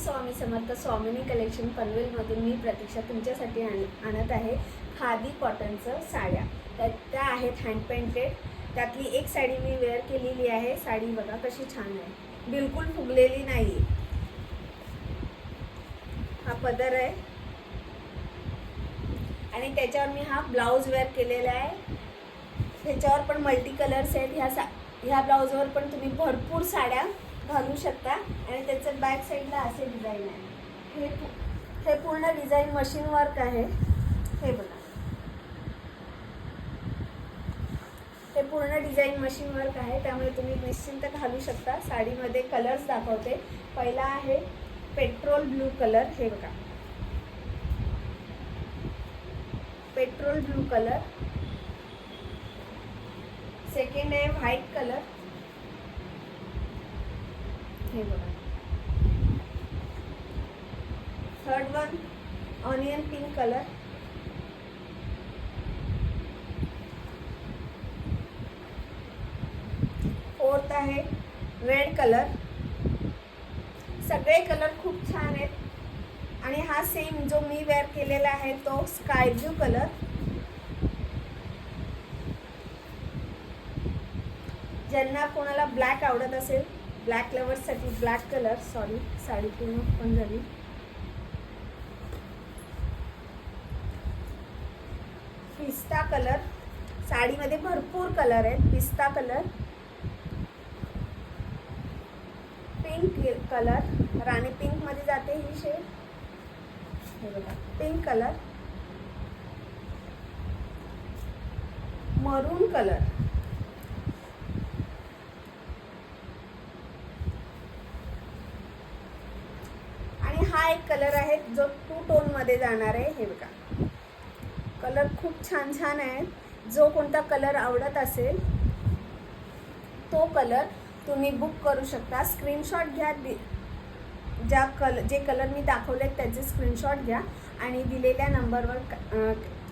स्वामी समर्थ स्वामिनी collection पनवेलमधून मी प्रतीक्षा तुमच्यासाठी आणत आहे खादी कॉटनचं साड्या. त्या आहेत हँड पेंटेड. त्यातली एक साडी मी वेअर केलेली आहे. साडी बघा कशी छान आहे, बिलकुल फुगलेली नाही. हा पदर आहे आणि त्याच्यावर मी हा ब्लाऊज वेअर केलेला आहे. ह्याच्यावर पण मल्टी कलर्स आहेत. ह्या ब्लाऊजवर पण तुम्ही भरपूर साड्या घालू शकता. आणि त्याचं बॅक साईडला असे डिझाईन आहे. हे पूर्ण डिझाईन मशीन वर्क आहे. हे बघा, हे पूर्ण डिझाईन मशीन वर्क आहे, त्यामुळे तुम्ही निश्चिंत घालू शकता. साडीमध्ये कलर्स दाखवते. पहिला आहे पेट्रोल ब्लू कलर. हे बघा, पेट्रोल ब्लू कलर. सेकंड आहे व्हाईट कलर. हे बघा. Third one onion pink colour. Fourth आहे रेड कलर. सगळे कलर खूप छान आहेत. आणि हा सेम जो मी वेअर केलेला आहे तो स्काय ब्लू कलर. ज्यांना कोणाला ब्लॅक आवडत असेल, ब्लॅक लवर्ससाठी ब्लॅक कलर. सॉरी, साडी पूर्ण पण झाली. पिस्ता कलर. साडीमध्ये भरपूर कलर आहेत. पिस्ता कलर, पिंक कलर, राणी पिंक मध्ये जाते ही शेड. हे बघा, पिंक कलर, मरून कलर आणि हा एक कलर आहे जो 2 टोन मध्ये जाणार आहे. हे बघा, कलर खूप छान छान आहे. जो कोणता कलर आवडत असेल तो कलर तुम्ही बुक करू शकता. स्क्रीनशॉट घ्या. जे कलर मी दाखवले त्याचे स्क्रीनशॉट घ्या आणि दिलेल्या नंबरवर,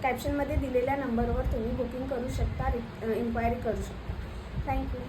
कॅप्शनमध्ये दिलेल्या नंबरवर तुम्ही बुकिंग करू शकता, इन्क्वायरी करू शकता. थँक्यू.